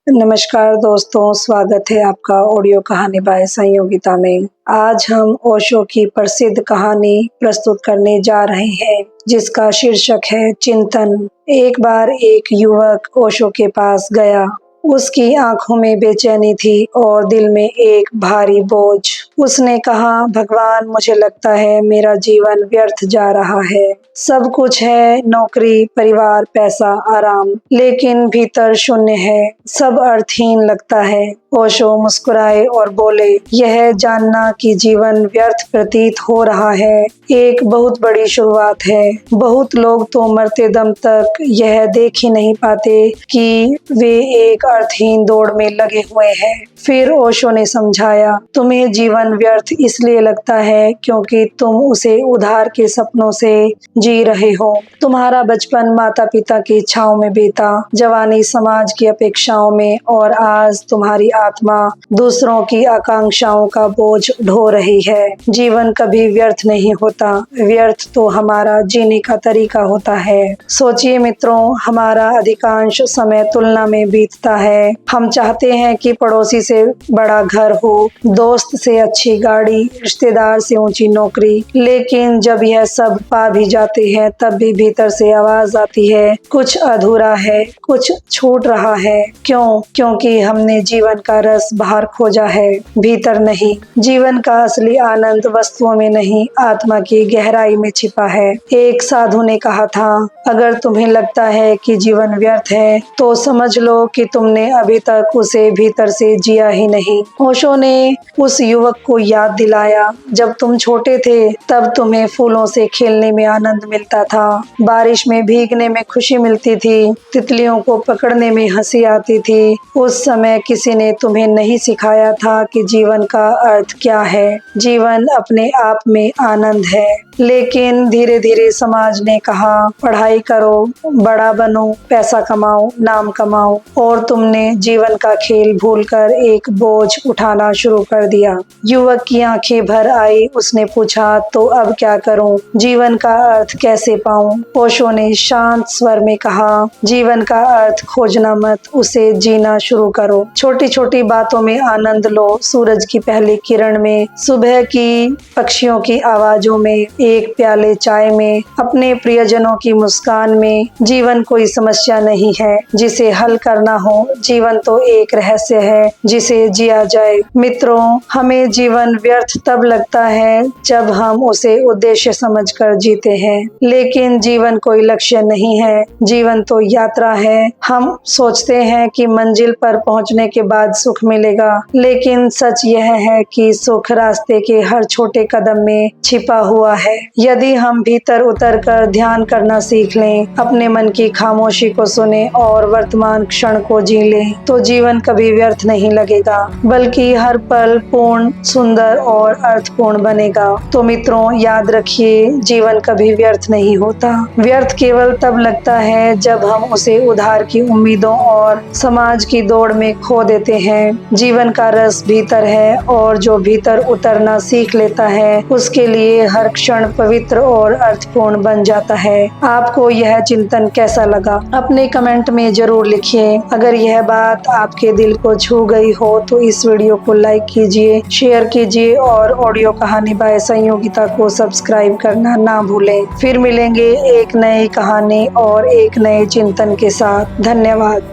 नमस्कार दोस्तों, स्वागत है आपका ऑडियो कहानी बाय संयोगिता में। आज हम ओशो की प्रसिद्ध कहानी प्रस्तुत करने जा रहे हैं, जिसका शीर्षक है चिंतन। एक बार एक युवक ओशो के पास गया। उसकी आंखों में बेचैनी थी और दिल में एक भारी बोझ। उसने कहा, भगवान, मुझे लगता है मेरा जीवन व्यर्थ जा रहा है। सब कुछ है, नौकरी, परिवार, पैसा, आराम, लेकिन भीतर शून्य है। सब अर्थहीन लगता है। ओशो मुस्कुराए और बोले, यह जानना कि जीवन व्यर्थ प्रतीत हो रहा है एक बहुत बड़ी शुरुआत है। बहुत लोग तो मरते दम तक यह देख ही नहीं पाते कि वे एक अर्थहीन दौड़ में लगे हुए हैं। फिर ओशो ने समझाया, तुम्हें जीवन व्यर्थ इसलिए लगता है क्योंकि तुम उसे उधार के सपनों से जी रहे हो। तुम्हारा बचपन माता पिता की इच्छाओं में बीता, जवानी समाज की अपेक्षाओं में, और आज तुम्हारी आत्मा दूसरों की आकांक्षाओं का बोझ ढो रही है। जीवन कभी व्यर्थ नहीं होता। व्यर्थ तो हमारा जीने का तरीका होता है। सोचिए मित्रों, हमारा अधिकांश समय तुलना में बीतता है। हम चाहते हैं कि पड़ोसी से बड़ा घर हो, दोस्त से अच्छी गाड़ी, रिश्तेदार से ऊंची नौकरी, लेकिन जब यह सब पा भी जाते हैं तब भी भीतर से आवाज आती है, कुछ अधूरा है, कुछ छूट रहा है। क्यों? क्योंकि हमने जीवन का रस बाहर खोजा है, भीतर नहीं। जीवन का असली आनंद वस्तुओं में नहीं, आत्मा की गहराई में छिपा है। एक साधु ने कहा था, अगर तुम्हें लगता है कि जीवन व्यर्थ है तो समझ लो कि तुमने अभी तक उसे भीतर से जिया ही नहीं। ओशो ने उस युवक को याद दिलाया, जब तुम छोटे थे तब तुम्हें फूलों से खेलने में आनंद मिलता था, बारिश में भीगने में खुशी मिलती थी, तितलियों को पकड़ने में हंसी आती थी। उस समय किसी ने तुम्हें नहीं सिखाया था कि जीवन का अर्थ क्या है। जीवन अपने आप में आनंद है। लेकिन धीरे धीरे समाज ने कहा, पढ़ाई करो, बड़ा बनो, पैसा कमाओ, नाम कमाओ, और तुमने जीवन का खेल भूलकर एक बोझ उठाना शुरू कर दिया। युवक की आंखें भर आई। उसने पूछा, तो अब क्या करूं? जीवन का अर्थ कैसे पाऊं? ओशो ने शांत स्वर में कहा, जीवन का अर्थ खोजना मत, उसे जीना शुरू करो। छोटी छोटी बातों में आनंद लो, सूरज की पहली किरण में, सुबह की पक्षियों की आवाजों में, एक प्याले चाय में, अपने प्रियजनों की मुस्कान में। जीवन कोई समस्या नहीं है जिसे हल करना हो, जीवन तो एक रहस्य है जिसे जिया जाए। मित्रों, हमें जीवन व्यर्थ तब लगता है जब हम उसे उद्देश्य समझकर जीते हैं, लेकिन जीवन कोई लक्ष्य नहीं है, जीवन तो यात्रा है। हम सोचते हैं कि मंजिल पर पहुंचने के बाद सुख मिलेगा, लेकिन सच यह है कि सुख रास्ते के हर छोटे कदम में छिपा हुआ है। यदि हम भीतर उतरकर ध्यान करना सीख लें, अपने मन की खामोशी को सुने और वर्तमान क्षण को जी लें, तो जीवन कभी व्यर्थ नहीं लगेगा, बल्कि हर पल पूर्ण, सुंदर और अर्थपूर्ण बनेगा। तो मित्रों, याद रखिए, जीवन कभी व्यर्थ नहीं होता। व्यर्थ केवल तब लगता है जब हम उसे उधार की उम्मीदों और समाज की दौड़ में खो देते हैं। जीवन का रस भीतर है, और जो भीतर उतरना सीख लेता है उसके लिए हर क्षण पवित्र और अर्थपूर्ण बन जाता है। आपको यह चिंतन कैसा लगा? अपने कमेंट में जरूर लिखिए। अगर यह बात आपके दिल को छू गई हो तो इस वीडियो को लाइक कीजिए, शेयर कीजिए और ऑडियो कहानी बाय संयोगिता को सब्सक्राइब करना ना भूलें। फिर मिलेंगे एक नई कहानी और एक नए चिंतन के साथ। धन्यवाद।